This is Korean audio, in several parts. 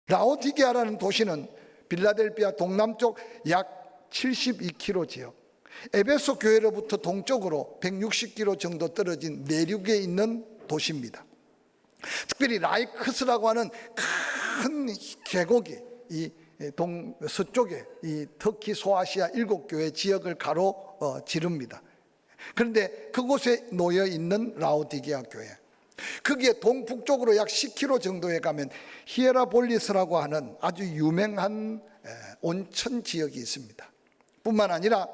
라오디게아라는 도시는 빌라델피아 동남쪽 약 72km 지역, 에베소 교회로부터 동쪽으로 160km 정도 떨어진 내륙에 있는 도시입니다. 특별히 라이크스라고 하는 큰 계곡이 이 서쪽에 이 터키 소아시아 7교회 지역을 가로지릅니다. 그런데 그곳에 놓여 있는 라오디게아 교회, 거기에 동북쪽으로 약 10km 정도에 가면 히에라볼리스라고 하는 아주 유명한 온천 지역이 있습니다. 뿐만 아니라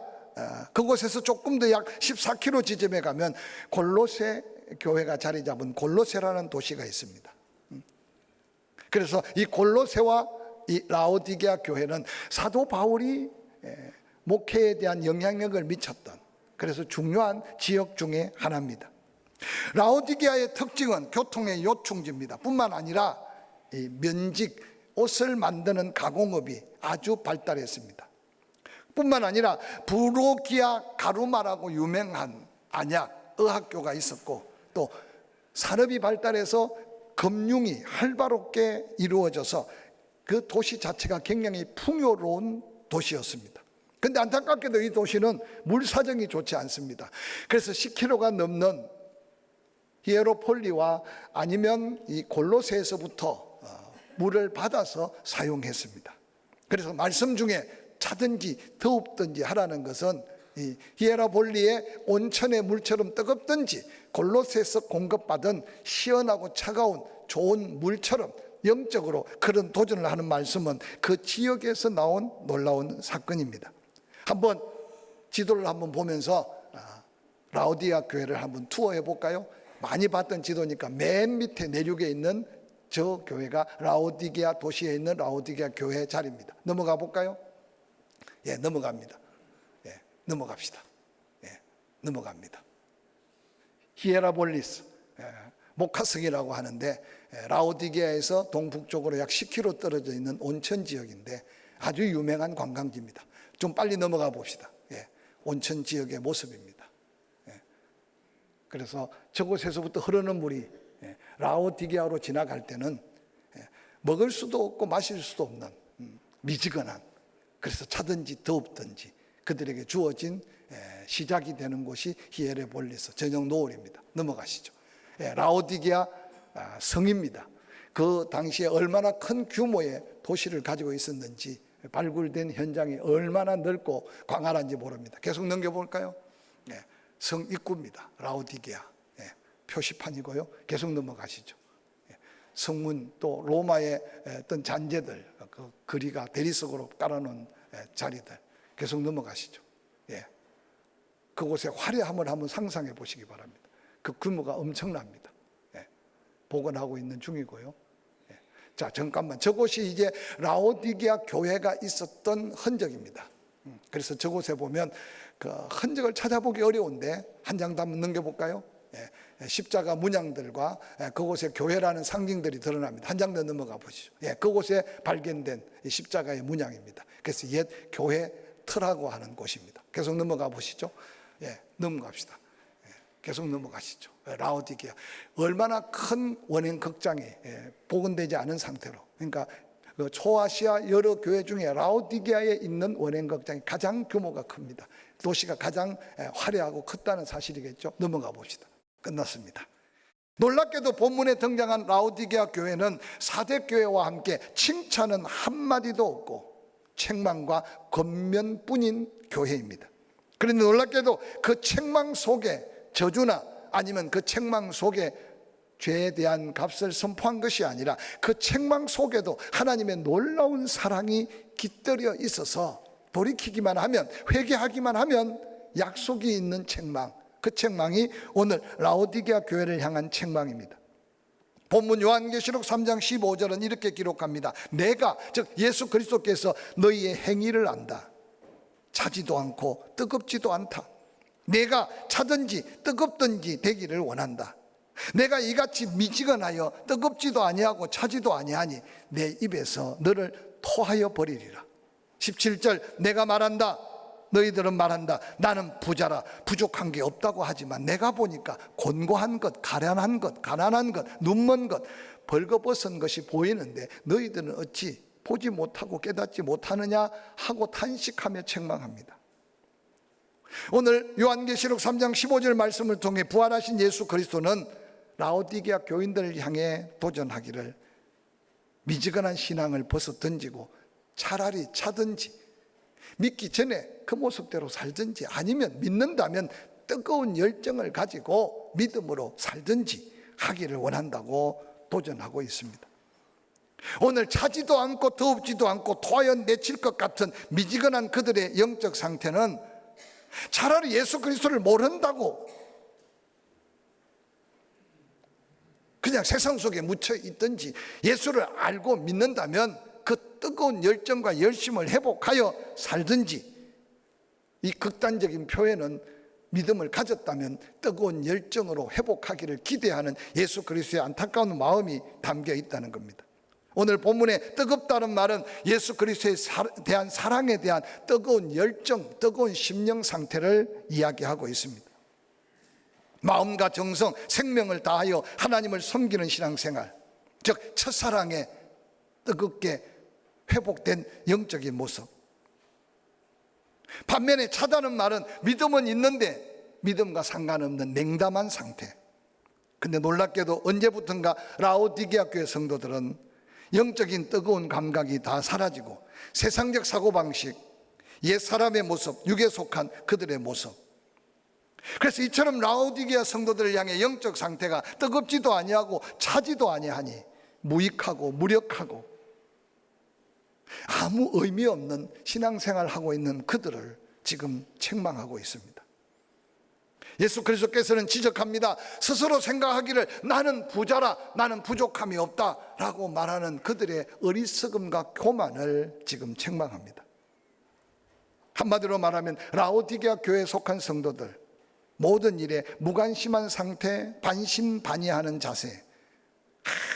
그곳에서 조금 더 약 14km 지점에 가면 골로새 교회가 자리 잡은 골로새라는 도시가 있습니다. 그래서 이 골로새와 이 라오디게아 교회는 사도 바울이 목회에 대한 영향력을 미쳤던, 그래서 중요한 지역 중에 하나입니다. 라오디게아의 특징은 교통의 요충지입니다. 뿐만 아니라 이 면직, 옷을 만드는 가공업이 아주 발달했습니다. 뿐만 아니라 부로기아 가루마라고 유명한 안약, 의학교가 있었고, 또 산업이 발달해서 금융이 활발하게 이루어져서 그 도시 자체가 굉장히 풍요로운 도시였습니다. 그런데 안타깝게도 이 도시는 물 사정이 좋지 않습니다. 그래서 10km가 넘는 히에로폴리와 아니면 이 골로새에서부터 물을 받아서 사용했습니다. 그래서 말씀 중에 차든지 더웁든지 하라는 것은 이 히에라볼리의 온천의 물처럼 뜨겁든지 골로새에서 공급받은 시원하고 차가운 좋은 물처럼 영적으로 그런 도전을 하는 말씀은 그 지역에서 나온 놀라운 사건입니다. 한번 지도를 한번 보면서 라오디게아 교회를 한번 투어해 볼까요? 많이 봤던 지도니까 맨 밑에 내륙에 있는 저 교회가 라오디게아 도시에 있는 라오디게아 교회 자리입니다. 넘어가 볼까요? 예, 넘어갑니다. 예, 넘어갑시다. 예, 넘어갑니다. 히에라볼리스, 모카성이라고 하는데 라오디게아에서 동북쪽으로 약 10km 떨어져 있는 온천 지역인데 아주 유명한 관광지입니다. 좀 빨리 넘어가 봅시다. 예, 온천 지역의 모습입니다. 예, 그래서 저곳에서부터 흐르는 물이 라오디게아로 지나갈 때는 먹을 수도 없고 마실 수도 없는 미지근한, 그래서 차든지 더웁든지 그들에게 주어진 시작이 되는 곳이 히에라볼리스 저녁 노을입니다. 넘어가시죠. 라오디게아 성입니다. 그 당시에 얼마나 큰 규모의 도시를 가지고 있었는지, 발굴된 현장이 얼마나 넓고 광활한지 모릅니다. 계속 넘겨볼까요? 성 입구입니다. 라오디게아 표시판이고요. 계속 넘어가시죠. 성문, 또 로마의 어떤 잔재들, 그 거리가 대리석으로 깔아놓은 자리들, 계속 넘어가시죠. 그곳의 화려함을 한번 상상해 보시기 바랍니다. 그 규모가 엄청납니다. 복원하고 있는 중이고요. 자, 잠깐만, 저곳이 이제 라오디게아 교회가 있었던 흔적입니다. 그래서 저곳에 보면 그 흔적을 찾아보기 어려운데 한 장 더 한번 넘겨볼까요? 십자가 문양들과 그곳의 교회라는 상징들이 드러납니다. 한 장 더 넘어가 보시죠. 그곳에 발견된 십자가의 문양입니다. 그래서 옛 교회 터라고 하는 곳입니다. 계속 넘어가 보시죠. 넘어갑시다. 계속 넘어가시죠. 라오디게아, 얼마나 큰 원형 극장이 복원되지 않은 상태로, 그러니까 그 초아시아 여러 교회 중에 라오디게아에 있는 원형 극장이 가장 규모가 큽니다. 도시가 가장 화려하고 컸다는 사실이겠죠. 넘어가 봅시다. 끝났습니다. 놀랍게도 본문에 등장한 라오디게아 교회는 4대 교회와 함께 칭찬은 한마디도 없고 책망과 권면뿐인 교회입니다. 그런데 놀랍게도 그 책망 속에 저주나 아니면 그 책망 속에 죄에 대한 값을 선포한 것이 아니라 그 책망 속에도 하나님의 놀라운 사랑이 깃들여 있어서 돌이키기만 하면, 회개하기만 하면 약속이 있는 책망, 그 책망이 오늘 라오디게아 교회를 향한 책망입니다. 본문 요한계시록 3장 15절은 이렇게 기록합니다. 내가, 즉 예수 그리스도께서 너희의 행위를 안다. 차지도 않고 뜨겁지도 않다. 내가 차든지 뜨겁든지 되기를 원한다. 내가 이같이 미지근하여 뜨겁지도 아니하고 차지도 아니하니 내 입에서 너를 토하여 버리리라. 17절 내가 말한다. 너희들은 말한다. 나는 부자라 부족한 게 없다고 하지만 내가 보니까 곤고한 것, 가련한 것, 가난한 것, 눈먼 것, 벌거벗은 것이 보이는데 너희들은 어찌 보지 못하고 깨닫지 못하느냐 하고 탄식하며 책망합니다. 오늘 요한계시록 3장 15절 말씀을 통해 부활하신 예수 그리스도는 라오디게아 교인들을 향해 도전하기를 미지근한 신앙을 벗어 던지고 차라리 차든지 믿기 전에 그 모습대로 살든지 아니면 믿는다면 뜨거운 열정을 가지고 믿음으로 살든지 하기를 원한다고 도전하고 있습니다. 오늘 차지도 않고 더웁지도 않고 토하여 내칠 것 같은 미지근한 그들의 영적 상태는 차라리 예수 그리스도를 모른다고 그냥 세상 속에 묻혀 있든지 예수를 알고 믿는다면 그 뜨거운 열정과 열심을 회복하여 살든지, 이 극단적인 표현은 믿음을 가졌다면 뜨거운 열정으로 회복하기를 기대하는 예수 그리스도의 안타까운 마음이 담겨 있다는 겁니다. 오늘 본문에 뜨겁다는 말은 예수 그리스도에 대한 사랑에 대한 뜨거운 열정, 뜨거운 심령 상태를 이야기하고 있습니다. 마음과 정성, 생명을 다하여 하나님을 섬기는 신앙생활, 즉 첫사랑에 뜨겁게 회복된 영적인 모습. 반면에 차다는 말은 믿음은 있는데 믿음과 상관없는 냉담한 상태. 근데 놀랍게도 언제부턴가 라오디게아 교회 성도들은 영적인 뜨거운 감각이 다 사라지고 세상적 사고방식, 옛사람의 모습, 육에 속한 그들의 모습. 그래서 이처럼 라오디게아 성도들을 향해 영적 상태가 뜨겁지도 아니하고 차지도 아니하니 무익하고 무력하고 아무 의미 없는 신앙생활을 하고 있는 그들을 지금 책망하고 있습니다. 예수 그리스도께서는 지적합니다. 스스로 생각하기를 나는 부자라, 나는 부족함이 없다 라고 말하는 그들의 어리석음과 교만을 지금 책망합니다. 한마디로 말하면 라오디게아 교회에 속한 성도들, 모든 일에 무관심한 상태, 반신반의하는 자세,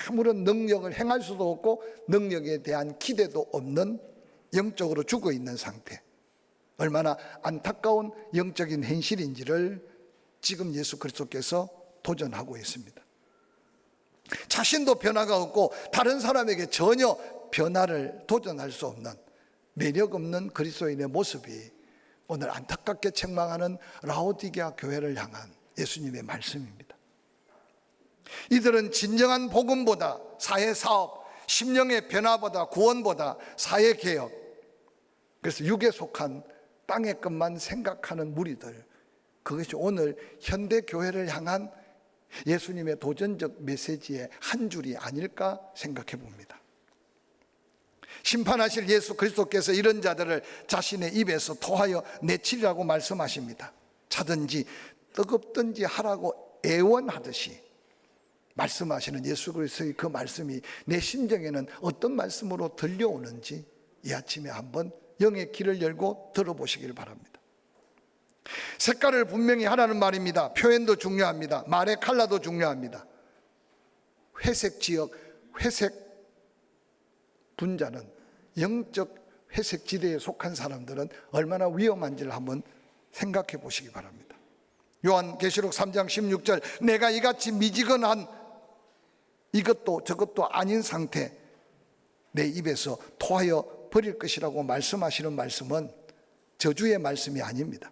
아무런 능력을 행할 수도 없고 능력에 대한 기대도 없는 영적으로 죽어있는 상태, 얼마나 안타까운 영적인 현실인지를 지금 예수 그리스도께서 도전하고 있습니다. 자신도 변화가 없고 다른 사람에게 전혀 변화를 도전할 수 없는 매력 없는 그리스도인의 모습이 오늘 안타깝게 책망하는 라오디게아 교회를 향한 예수님의 말씀입니다. 이들은 진정한 복음보다 사회사업, 심령의 변화보다 구원보다 사회개혁, 그래서 육에 속한 땅의 것만 생각하는 무리들, 그것이 오늘 현대교회를 향한 예수님의 도전적 메시지의 한 줄이 아닐까 생각해 봅니다. 심판하실 예수 그리스도께서 이런 자들을 자신의 입에서 토하여 내치리라고 말씀하십니다. 차든지 뜨겁든지 하라고 애원하듯이 말씀하시는 예수 그리스도의 그 말씀이 내 심정에는 어떤 말씀으로 들려오는지 이 아침에 한번 영의 길을 열고 들어보시길 바랍니다. 색깔을 분명히 하라는 말입니다. 표현도 중요합니다. 말의 컬러도 중요합니다. 회색 지역, 회색 분자는, 영적 회색 지대에 속한 사람들은 얼마나 위험한지를 한번 생각해 보시기 바랍니다. 요한계시록 3장 16절, 내가 이같이 미지근한 이것도 저것도 아닌 상태 내 입에서 토하여 버릴 것이라고 말씀하시는 말씀은 저주의 말씀이 아닙니다.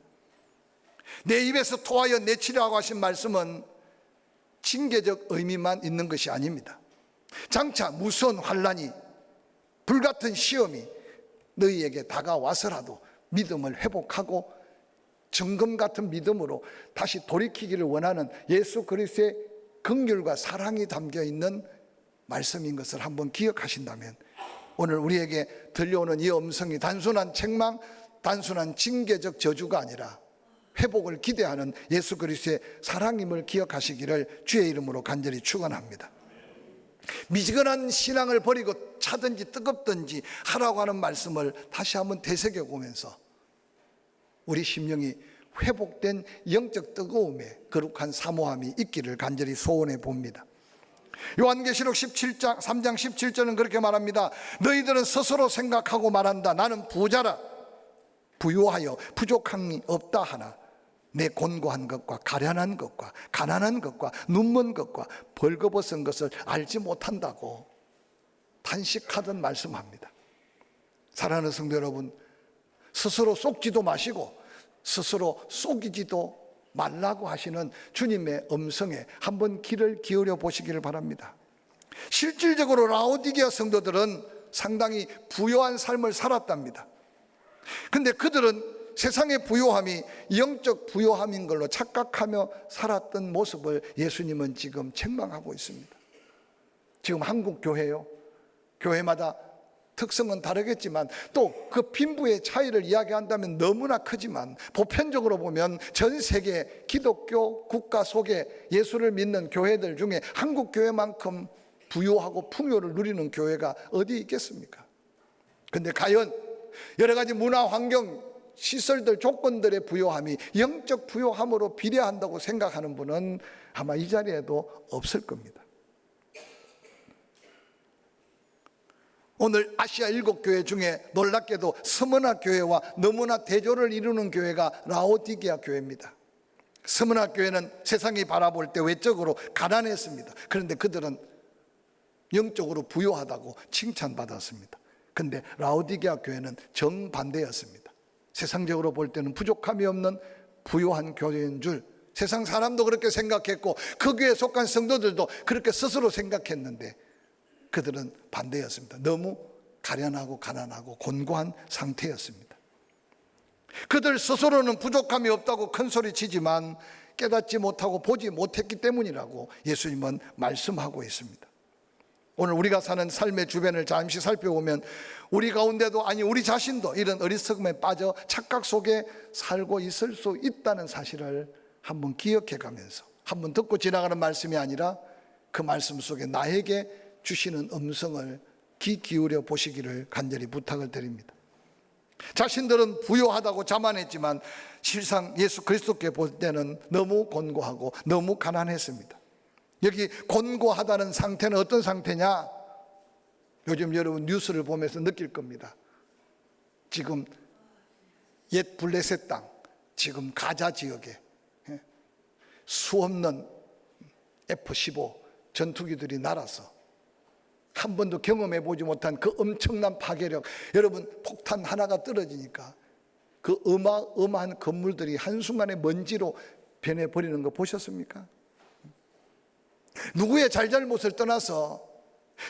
내 입에서 토하여 내치라고 하신 말씀은 징계적 의미만 있는 것이 아닙니다. 장차 무서운 환난이, 불같은 시험이 너희에게 다가와서라도 믿음을 회복하고 정금 같은 믿음으로 다시 돌이키기를 원하는 예수 그리스도의 긍휼과 사랑이 담겨 있는 말씀인 것을 한번 기억하신다면 오늘 우리에게 들려오는 이 음성이 단순한 책망, 단순한 징계적 저주가 아니라 회복을 기대하는 예수 그리스도의 사랑임을 기억하시기를 주의 이름으로 간절히 축원합니다. 미지근한 신앙을 버리고 차든지 뜨겁든지 하라고 하는 말씀을 다시 한번 되새겨보면서 우리 심령이 회복된 영적 뜨거움에 거룩한 사모함이 있기를 간절히 소원해 봅니다. 요한계시록 3장 17절은 그렇게 말합니다. 너희들은 스스로 생각하고 말한다. 나는 부자라. 부유하여 부족함이 없다 하나 내 곤고한 것과 가련한 것과 가난한 것과 눈먼 것과 벌거벗은 것을 알지 못한다고 탄식하던 말씀합니다. 사랑하는 성도 여러분, 스스로 속지도 마시고 스스로 속이지도 말라고 하시는 주님의 음성에 한번 귀를 기울여 보시기를 바랍니다. 실질적으로 라오디게아 성도들은 상당히 부유한 삶을 살았답니다. 근데 그들은 세상의 부요함이 영적 부요함인 걸로 착각하며 살았던 모습을 예수님은 지금 책망하고 있습니다. 지금 한국 교회요, 교회마다 특성은 다르겠지만 또 그 빈부의 차이를 이야기한다면 너무나 크지만 보편적으로 보면 전 세계 기독교 국가 속에 예수를 믿는 교회들 중에 한국 교회만큼 부요하고 풍요를 누리는 교회가 어디 있겠습니까? 근데 과연 여러 가지 문화 환경 시설들 조건들의 부요함이 영적 부요함으로 비례한다고 생각하는 분은 아마 이 자리에도 없을 겁니다. 오늘 아시아 7교회 중에 놀랍게도 스무나 교회와 너무나 대조를 이루는 교회가 라오디게아 교회입니다. 스무나 교회는 세상이 바라볼 때 외적으로 가난했습니다. 그런데 그들은 영적으로 부요하다고 칭찬받았습니다. 그런데 라오디게아 교회는 정반대였습니다. 세상적으로 볼 때는 부족함이 없는 부요한 교회인 줄 세상 사람도 그렇게 생각했고 그 교회에 속한 성도들도 그렇게 스스로 생각했는데 그들은 반대였습니다. 너무 가련하고 가난하고 곤고한 상태였습니다. 그들 스스로는 부족함이 없다고 큰소리 치지만 깨닫지 못하고 보지 못했기 때문이라고 예수님은 말씀하고 있습니다. 오늘 우리가 사는 삶의 주변을 잠시 살펴보면 우리 가운데도 아니 우리 자신도 이런 어리석음에 빠져 착각 속에 살고 있을 수 있다는 사실을 한번 기억해 가면서 한번 듣고 지나가는 말씀이 아니라 그 말씀 속에 나에게 주시는 음성을 귀 기울여 보시기를 간절히 부탁을 드립니다. 자신들은 부유하다고 자만했지만 실상 예수 그리스도께 볼 때는 너무 곤고하고 너무 가난했습니다. 여기 곤고하다는 상태는 어떤 상태냐? 요즘 여러분 뉴스를 보면서 느낄 겁니다. 지금 옛 블레셋 땅, 지금 가자 지역에 수없는 F-15 전투기들이 날아서 한 번도 경험해 보지 못한 그 엄청난 파괴력, 여러분 폭탄 하나가 떨어지니까 그 어마어마한 건물들이 한순간에 먼지로 변해버리는 거 보셨습니까? 누구의 잘잘못을 떠나서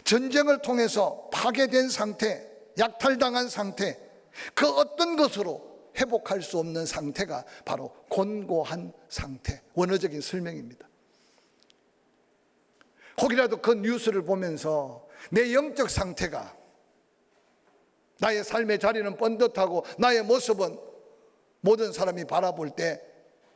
전쟁을 통해서 파괴된 상태, 약탈당한 상태, 그 어떤 것으로 회복할 수 없는 상태가 바로 곤고한 상태, 원어적인 설명입니다. 혹이라도 그 뉴스를 보면서 내 영적 상태가, 나의 삶의 자리는 번듯하고 나의 모습은 모든 사람이 바라볼 때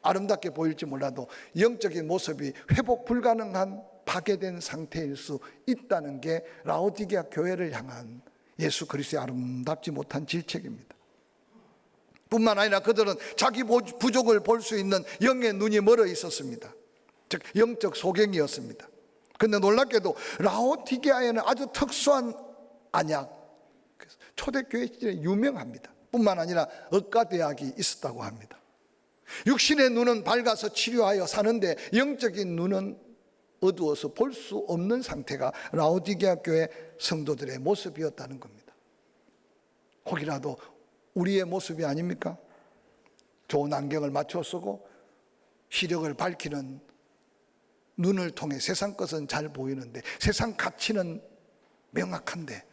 아름답게 보일지 몰라도 영적인 모습이 회복 불가능한 파괴된 상태일 수 있다는 게 라오디게아 교회를 향한 예수 그리스도의 아름답지 못한 질책입니다. 뿐만 아니라 그들은 자기 부족을 볼 수 있는 영의 눈이 멀어 있었습니다. 즉 영적 소경이었습니다. 그런데 놀랍게도 라오디게아에는 아주 특수한 안약, 초대교회 시절에 유명합니다. 뿐만 아니라 의과대학이 있었다고 합니다. 육신의 눈은 밝아서 치료하여 사는데 영적인 눈은 어두워서 볼 수 없는 상태가 라오디게아 교회 성도들의 모습이었다는 겁니다. 혹이라도 우리의 모습이 아닙니까? 좋은 안경을 맞춰 쓰고 시력을 밝히는 눈을 통해 세상 것은 잘 보이는데 세상 가치는 명확한데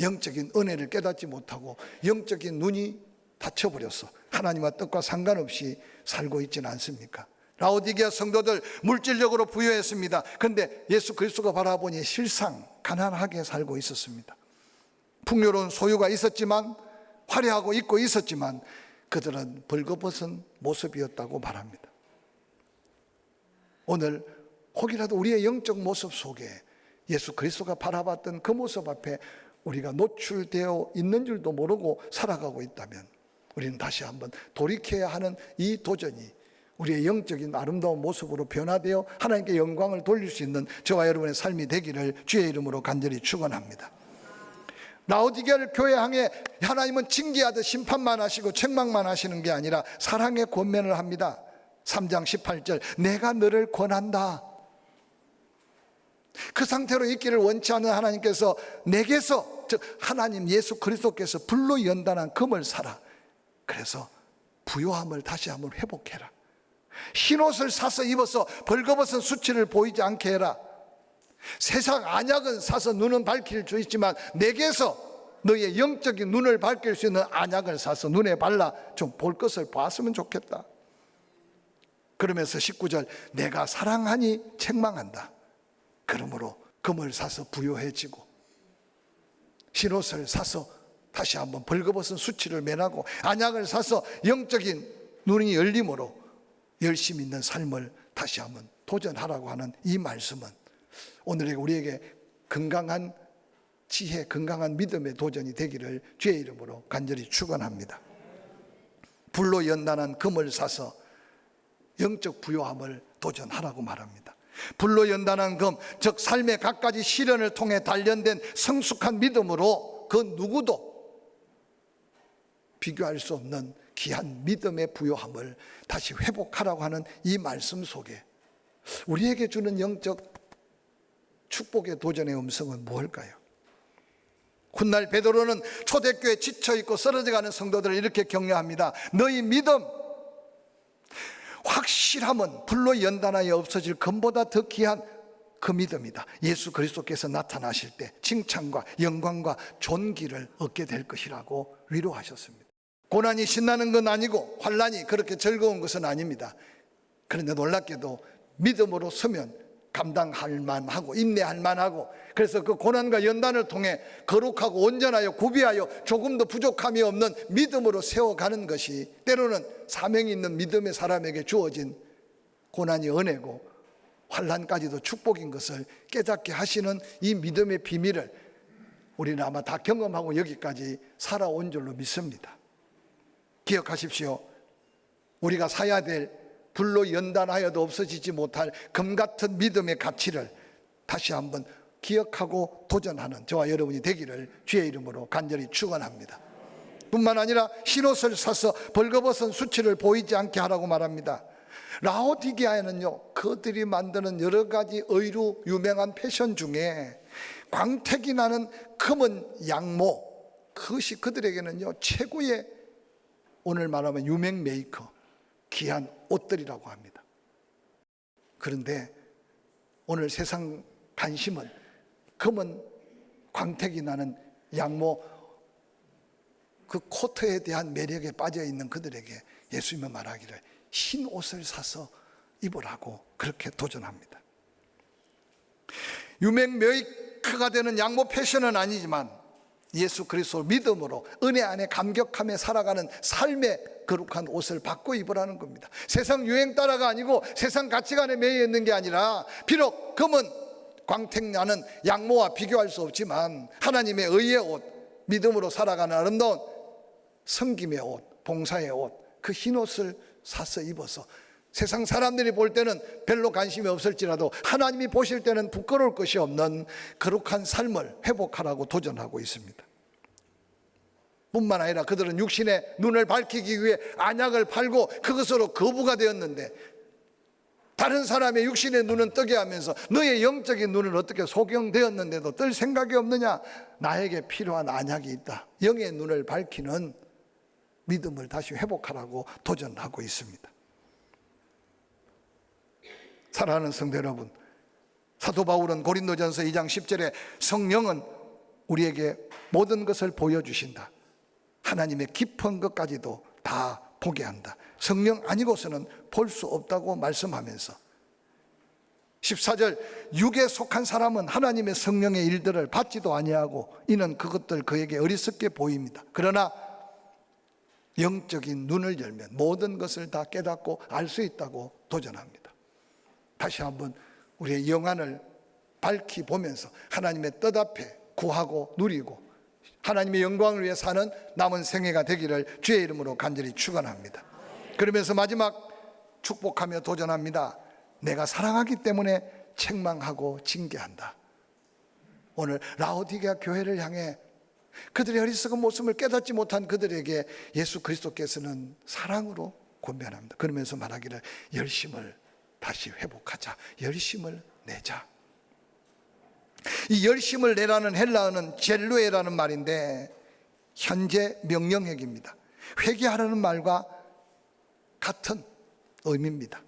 영적인 은혜를 깨닫지 못하고 영적인 눈이 닫혀버렸어. 하나님과 뜻과 상관없이 살고 있지는 않습니까? 라오디게아 성도들 물질적으로 부유했습니다. 그런데 예수 그리스도가 바라보니 실상 가난하게 살고 있었습니다. 풍요로운 소유가 있었지만 화려하고 있고 있었지만 그들은 벌거벗은 모습이었다고 말합니다. 오늘 혹이라도 우리의 영적 모습 속에 예수 그리스도가 바라봤던 그 모습 앞에 우리가 노출되어 있는 줄도 모르고 살아가고 있다면 우리는 다시 한번 돌이켜야 하는 이 도전이 우리의 영적인 아름다운 모습으로 변화되어 하나님께 영광을 돌릴 수 있는 저와 여러분의 삶이 되기를 주의 이름으로 간절히 축원합니다. 라오디게아 교회 향해 하나님은 징계하듯 심판만 하시고 책망만 하시는 게 아니라 사랑의 권면을 합니다. 3장 18절, 내가 너를 권한다. 그 상태로 있기를 원치 않는 하나님께서 내게서, 즉 하나님 예수 그리스도께서 불로 연단한 금을 사라. 그래서 부요함을 다시 한번 회복해라. 흰옷을 사서 입어서 벌거벗은 수치를 보이지 않게 해라. 세상 안약은 사서 눈은 밝힐 수 있지만 내게서 너의 영적인 눈을 밝힐 수 있는 안약을 사서 눈에 발라 좀 볼 것을 봤으면 좋겠다. 그러면서 19절, 내가 사랑하니 책망한다. 그러므로 금을 사서 부요해지고 흰옷을 사서 다시 한번 벌거벗은 수치를 면하고 안약을 사서 영적인 눈이 열림으로 열심 있는 삶을 다시 한번 도전하라고 하는 이 말씀은 오늘 우리에게 건강한 지혜, 건강한 믿음의 도전이 되기를 주의 이름으로 간절히 축원합니다. 불로 연단한 금을 사서 영적 부요함을 도전하라고 말합니다. 불로 연단한 금, 즉 삶의 갖가지 시련을 통해 단련된 성숙한 믿음으로 그 누구도 비교할 수 없는 귀한 믿음의 부요함을 다시 회복하라고 하는 이 말씀 속에 우리에게 주는 영적 축복의 도전의 음성은 무엇일까요? 훗날 베드로는 초대교회에 지쳐있고 쓰러져가는 성도들을 이렇게 격려합니다. 너희 믿음, 확실함은 불로 연단하여 없어질 금보다 더 귀한 그 믿음이다. 예수 그리스도께서 나타나실 때 칭찬과 영광과 존귀를 얻게 될 것이라고 위로하셨습니다. 고난이 신나는 건 아니고 환난이 그렇게 즐거운 것은 아닙니다. 그런데 놀랍게도 믿음으로 서면 감당할 만하고 인내할 만하고, 그래서 그 고난과 연단을 통해 거룩하고 온전하여 구비하여 조금도 부족함이 없는 믿음으로 세워가는 것이 때로는 사명이 있는 믿음의 사람에게 주어진 고난이 은혜고 환난까지도 축복인 것을 깨닫게 하시는 이 믿음의 비밀을 우리는 아마 다 경험하고 여기까지 살아온 줄로 믿습니다. 기억하십시오. 우리가 사야 될 불로 연단하여도 없어지지 못할 금같은 믿음의 가치를 다시 한번 기억하고 도전하는 저와 여러분이 되기를 주의 이름으로 간절히 축원합니다. 뿐만 아니라 흰옷을 사서 벌거벗은 수치를 보이지 않게 하라고 말합니다. 라오디게아에는요, 그들이 만드는 여러 가지 의류 유명한 패션 중에 광택이 나는 검은 양모, 그것이 그들에게는요 최고의, 오늘 말하면 유명 메이커, 귀한 옷들이라고 합니다. 그런데 오늘 세상 관심은 검은 광택이 나는 양모, 그 코트에 대한 매력에 빠져 있는 그들에게 예수님은 말하기를 흰 옷을 사서 입으라고 그렇게 도전합니다. 유명 메이커가 되는 양모 패션은 아니지만 예수 그리스도 믿음으로 은혜 안에 감격하며 살아가는 삶의 거룩한 옷을 바꿔 입으라는 겁니다. 세상 유행 따라가 아니고 세상 가치관에 매여 있는 게 아니라, 비록 금은 광택나는 양모와 비교할 수 없지만 하나님의 의의 옷, 믿음으로 살아가는 아름다운 섬김의 옷, 봉사의 옷, 그 흰 옷을 사서 입어서 세상 사람들이 볼 때는 별로 관심이 없을지라도 하나님이 보실 때는 부끄러울 것이 없는 거룩한 삶을 회복하라고 도전하고 있습니다. 뿐만 아니라 그들은 육신의 눈을 밝히기 위해 안약을 팔고 그것으로 거부가 되었는데, 다른 사람의 육신의 눈은 뜨게 하면서 너의 영적인 눈은 어떻게 소경되었는데도 뜰 생각이 없느냐? 나에게 필요한 안약이 있다. 영의 눈을 밝히는 믿음을 다시 회복하라고 도전하고 있습니다. 사랑하는 성도 여러분, 사도 바울은 고린도전서 2장 10절에 성령은 우리에게 모든 것을 보여주신다. 하나님의 깊은 것까지도 다 보게 한다. 성령 아니고서는 볼 수 없다고 말씀하면서 14절, 육에 속한 사람은 하나님의 성령의 일들을 받지도 아니하고 이는 그것들 그에게 어리석게 보입니다. 그러나 영적인 눈을 열면 모든 것을 다 깨닫고 알 수 있다고 도전합니다. 다시 한번 우리의 영안을 밝히 보면서 하나님의 뜻 앞에 구하고 누리고 하나님의 영광을 위해 사는 남은 생애가 되기를 주의 이름으로 간절히 축원합니다. 그러면서 마지막 축복하며 도전합니다. 내가 사랑하기 때문에 책망하고 징계한다. 오늘 라오디게아 교회를 향해 그들의 어리석은 모습을 깨닫지 못한 그들에게 예수 그리스도께서는 사랑으로 권면합니다. 그러면서 말하기를 열심을 다시 회복하자, 열심을 내자. 이 열심을 내라는 헬라어는 젤루에라는 말인데 현재 명령형입니다. 회개하라는 말과 같은 의미입니다.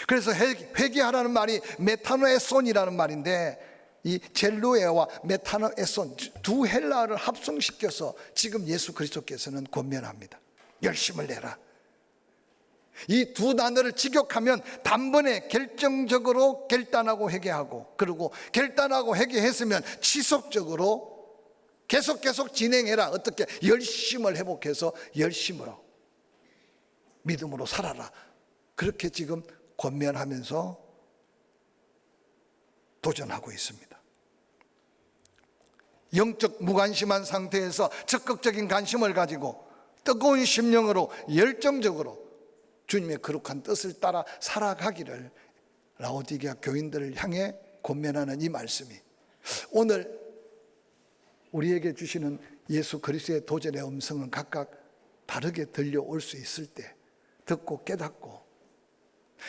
그래서 회개하라는 말이 메타노에손이라는 말인데 이 젤루에와 메타노에손 두 헬라어를 합성시켜서 지금 예수 그리스도께서는 권면합니다. 열심을 내라. 이 두 단어를 직역하면 단번에 결정적으로 결단하고 회개하고, 그리고 결단하고 회개했으면 지속적으로 계속 진행해라. 어떻게? 열심을 회복해서 열심으로 믿음으로 살아라. 그렇게 지금 권면하면서 도전하고 있습니다. 영적 무관심한 상태에서 적극적인 관심을 가지고 뜨거운 심령으로 열정적으로 주님의 거룩한 뜻을 따라 살아가기를 라오디게아 교인들을 향해 권면하는 이 말씀이 오늘 우리에게 주시는 예수 그리스도의 도전의 음성은 각각 다르게 들려올 수 있을 때 듣고 깨닫고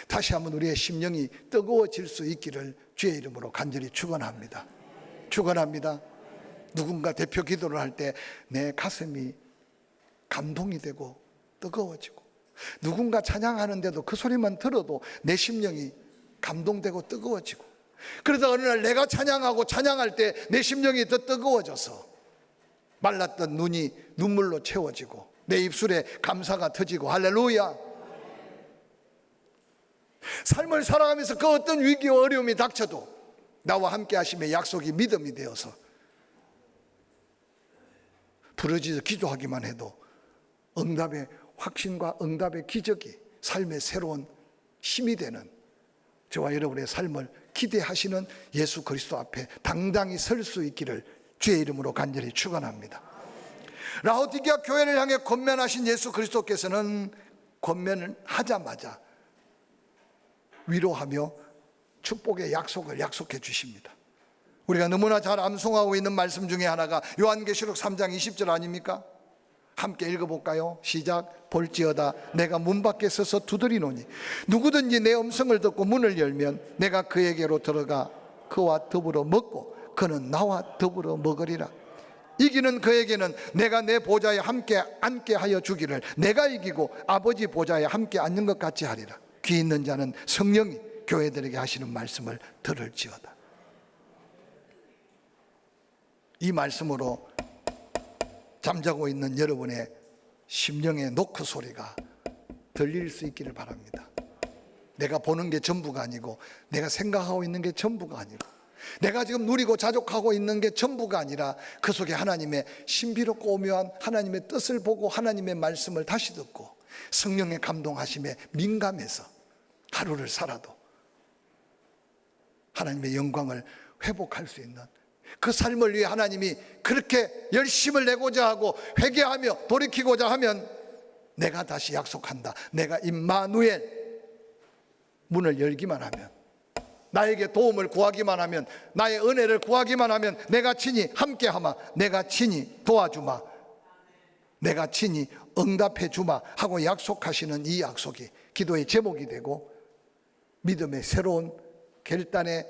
다시 한번 우리의 심령이 뜨거워질 수 있기를 주의 이름으로 간절히 축원합니다. 축원합니다. 누군가 대표 기도를 할 때 내 가슴이 감동이 되고 뜨거워지고, 누군가 찬양하는데도 그 소리만 들어도 내 심령이 감동되고 뜨거워지고, 그러다 어느 날 내가 찬양하고 찬양할 때 내 심령이 더 뜨거워져서 말랐던 눈이 눈물로 채워지고 내 입술에 감사가 터지고, 할렐루야. 삶을 살아가면서 그 어떤 위기와 어려움이 닥쳐도 나와 함께 하심의 약속이 믿음이 되어서 부르짖어 기도하기만 해도 응답의 확신과 응답의 기적이 삶의 새로운 힘이 되는 저와 여러분의 삶을 기대하시는 예수 그리스도 앞에 당당히 설 수 있기를 주의 이름으로 간절히 축원합니다. 라오디게아 교회를 향해 권면하신 예수 그리스도께서는 권면을 하자마자 위로하며 축복의 약속을 약속해 주십니다. 우리가 너무나 잘 암송하고 있는 말씀 중에 하나가 요한계시록 3장 20절 아닙니까? 함께 읽어볼까요? 시작. 볼지어다 내가 문 밖에 서서 두드리노니 누구든지 내 음성을 듣고 문을 열면 내가 그에게로 들어가 그와 더불어 먹고 그는 나와 더불어 먹으리라. 이기는 그에게는 내가 내 보좌에 함께 앉게 하여 주기를 내가 이기고 아버지 보좌에 함께 앉는 것 같이 하리라. 귀 있는 자는 성령이 교회들에게 하시는 말씀을 들을지어다. 이 말씀으로 잠자고 있는 여러분의 심령의 노크 소리가 들릴 수 있기를 바랍니다. 내가 보는 게 전부가 아니고, 내가 생각하고 있는 게 전부가 아니고, 내가 지금 누리고 자족하고 있는 게 전부가 아니라 그 속에 하나님의 신비롭고 오묘한 하나님의 뜻을 보고 하나님의 말씀을 다시 듣고 성령의 감동하심에 민감해서 하루를 살아도 하나님의 영광을 회복할 수 있는 그 삶을 위해 하나님이 그렇게 열심을 내고자 하고 회개하며 돌이키고자 하면 내가 다시 약속한다. 내가 임마누엘 문을 열기만 하면, 나에게 도움을 구하기만 하면, 나의 은혜를 구하기만 하면 내가 친히 함께하마, 내가 친히 도와주마, 내가 친히 응답해 주마 하고 약속하시는 이 약속이 기도의 제목이 되고 믿음의 새로운 결단의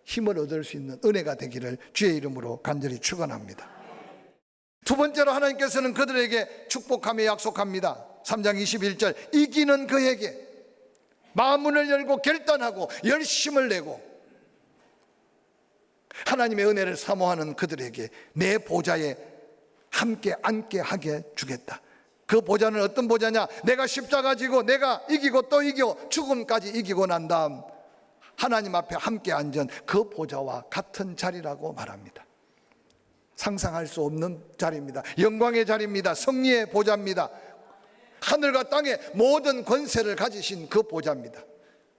힘을 얻을 수 있는 은혜가 되기를 주의 이름으로 간절히 축원합니다. 두 번째로 하나님께서는 그들에게 축복하며 약속합니다. 3장 21절 이기는 그에게 마음문을 열고 결단하고 열심을 내고 하나님의 은혜를 사모하는 그들에게 내 보좌에 함께 앉게 하게 주겠다. 그 보좌는 어떤 보좌냐? 내가 십자가 지고 내가 이기고 또 이겨 죽음까지 이기고 난 다음 하나님 앞에 함께 앉은 그 보좌와 같은 자리라고 말합니다. 상상할 수 없는 자리입니다. 영광의 자리입니다. 승리의 보좌입니다. 하늘과 땅의 모든 권세를 가지신 그 보좌입니다.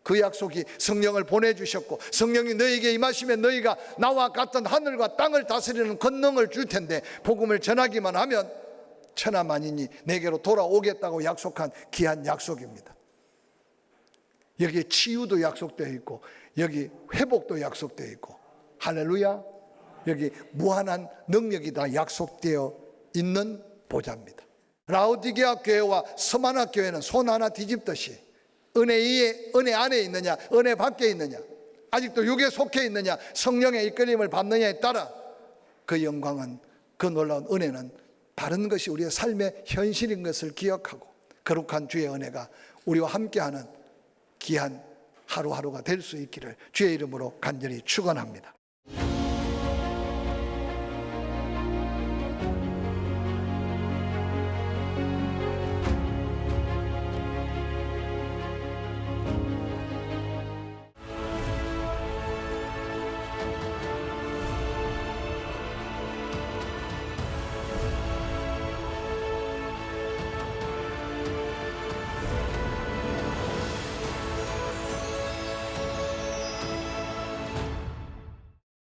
그 약속이 성령을 보내주셨고 성령이 너희에게 임하시면 너희가 나와 같은 하늘과 땅을 다스리는 권능을 줄 텐데 복음을 전하기만 하면 천하만인이 내게로 돌아오겠다고 약속한 귀한 약속입니다. 여기에 치유도 약속되어 있고 여기 회복도 약속되어 있고, 할렐루야. 여기 무한한 능력이 다 약속되어 있는 보좌입니다. 라오디게아 교회와 스마나 교회는 손 하나 뒤집듯이 은혜 안에 있느냐, 은혜 밖에 있느냐, 아직도 육에 속해 있느냐, 성령의 이끌림을 받느냐에 따라 그 영광은, 그 놀라운 은혜는 다른 것이 우리의 삶의 현실인 것을 기억하고 거룩한 주의 은혜가 우리와 함께하는 귀한 하루하루가 될 수 있기를 주의 이름으로 간절히 축원합니다.